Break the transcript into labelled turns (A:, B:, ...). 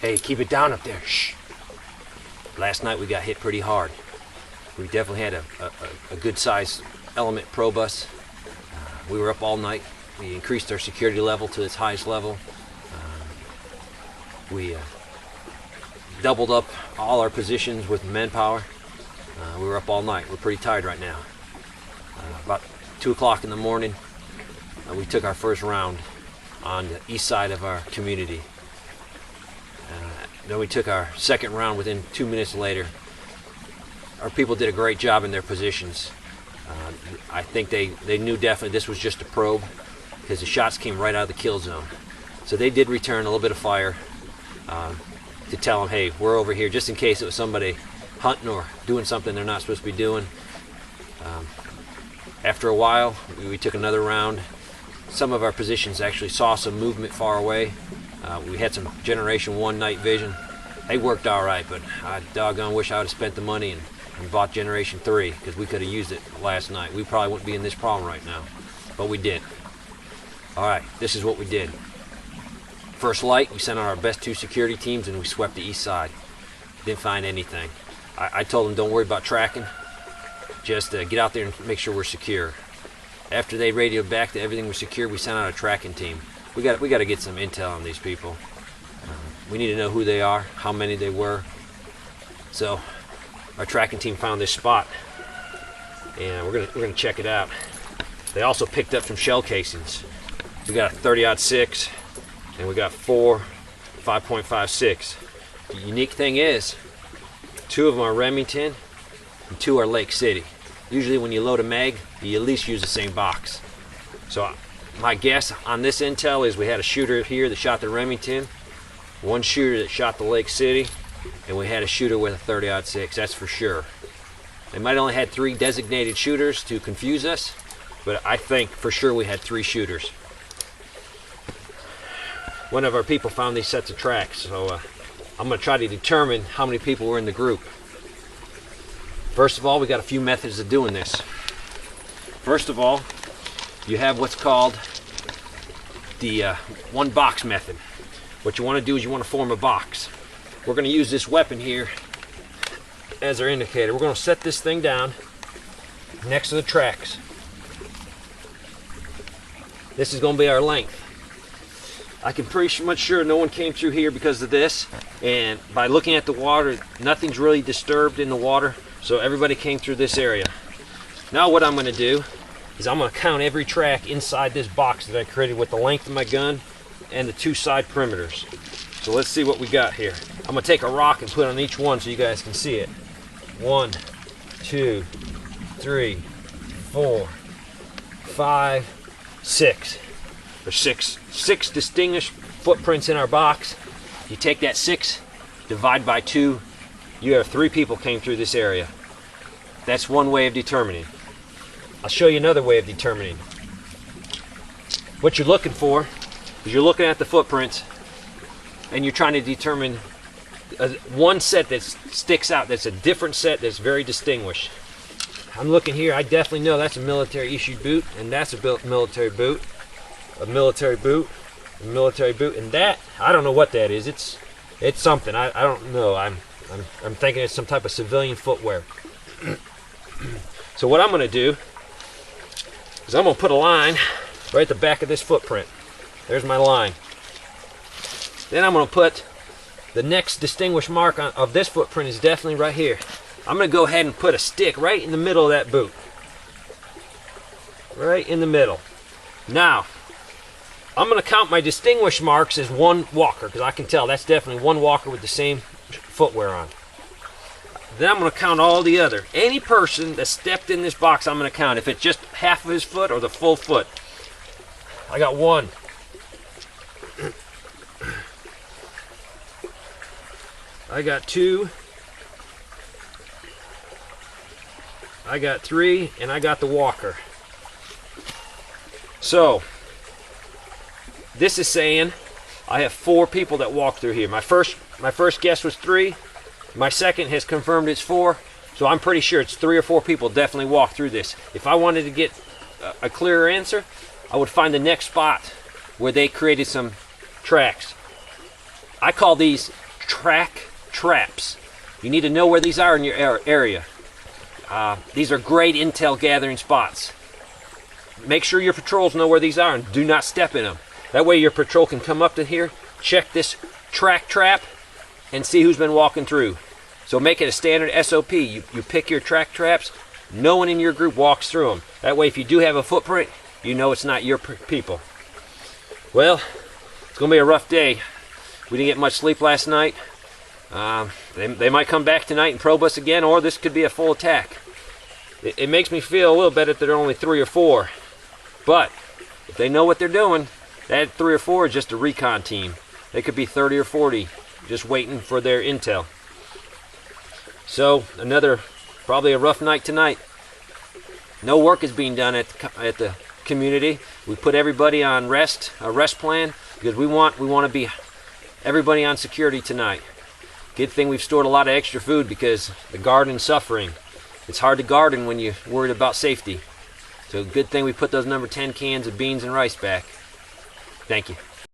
A: Hey, keep it down up there. Shh. Last night we got hit pretty hard. We definitely had a good sized element probe us. We were up all night. We increased our security level to its highest level. We doubled up all our positions with manpower. We were up all night. We're pretty tired right now. About 2 o'clock in the morning, we took our first round on the east side of our community. Then we took our second round within 2 minutes later. Our people did a great job in their positions. I think they knew definitely this was just a probe because the shots came right out of the kill zone. So they did return a little bit of fire to tell them, hey, we're over here, just in case it was somebody hunting or doing something they're not supposed to be doing. After a while, we took another round. Some of our positions actually saw some movement far away. We had some Generation 1 night vision. They worked all right, but I doggone wish I would have spent the money and bought Generation 3 because we could have used it last night. We probably wouldn't be in this problem right now, but we did. All right, this is what we did. First light, we sent out our best 2 security teams and we swept the east side. Didn't find anything. I told them don't worry about tracking. Just get out there and make sure we're secure. After they radioed back that everything was secure, we sent out a tracking team. We got to get some intel on these people. We need to know who they are, how many they were. So our tracking team found this spot, and we're gonna check it out. They also picked up some shell casings. We got a 30-06, and we got 4 5.56. The unique thing is, 2 of them are Remington, and 2 are Lake City. Usually when you load a mag, you at least use the same box. So my guess on this intel is we had a shooter here that shot the Remington, 1 shooter that shot the Lake City, and we had a shooter with a 30-06, that's for sure. They might only had 3 designated shooters to confuse us, but I think for sure we had 3 shooters. One of our people found these sets of tracks, so I'm going to try to determine how many people were in the group. First of all, we got a few methods of doing this. First of all, you have what's called the 1 box method. What you want to do is you want to form a box. We're going to use this weapon here as our indicator. We're going to set this thing down next to the tracks. This is going to be our length. I can pretty much sure no one came through here because of this, and by looking at the water, nothing's really disturbed in the water, so everybody came through this area. Now what I'm going to do is I'm going to count every track inside this box that I created with the length of my gun and the 2 side perimeters. So let's see what we got here. I'm going to take a rock and put it on each one so you guys can see it. 1, 2, 3, 4, 5, 6. There's six distinguished footprints in our box. You take that 6, divide by 2, you have 3 people came through this area. That's one way of determining. I'll show you another way of determining. What you're looking for is you're looking at the footprints and you're trying to determine one set that sticks out, that's a different set, that's very distinguished. I'm looking here, I definitely know that's a military issued boot, and that's a military boot, a military boot, a military boot, and that, I don't know what that is. It's something, I don't know. I'm thinking it's some type of civilian footwear. So what I'm going to do is I'm going to put a line right at the back of this footprint. There's my line. Then I'm going to put the next distinguished mark of this footprint is definitely right here. I'm going to go ahead and put a stick right in the middle of that boot. Right in the middle. Now, I'm going to count my distinguished marks as 1 walker, because I can tell that's definitely 1 walker with the same footwear on. Then I'm going to count all the other. Any person that stepped in this box, I'm going to count. If it's just half of his foot or the full foot. I got 1. I got 2. I got 3, and I got the walker. So, this is saying I have 4 people that walked through here. My first guess was 3. My second has confirmed it's 4. So I'm pretty sure it's 3 or 4 people definitely walked through this. If I wanted to get a clearer answer, I would find the next spot where they created some tracks. I call these track traps. You need to know where these are in your area. These are great intel gathering spots. Make sure your patrols know where these are and do not step in them. That way your patrol can come up to here, check this track trap, and see who's been walking through. So make it a standard SOP. You pick your track traps, no one in your group walks through them. That way if you do have a footprint, you know it's not your people. Well, it's going to be a rough day. We didn't get much sleep last night. They might come back tonight and probe us again, or this could be a full attack. It makes me feel a little better that there are only 3 or 4. But if they know what they're doing, that 3 or 4 is just a recon team. They could be 30 or 40 just waiting for their intel. So another probably a rough night tonight. No work is being done at the community. We put everybody on a rest plan, because we want to be everybody on security tonight. Good thing we've stored a lot of extra food, because the garden's suffering. It's hard to garden when you're worried about safety. So good thing we put those number 10 cans of beans and rice back. Thank you.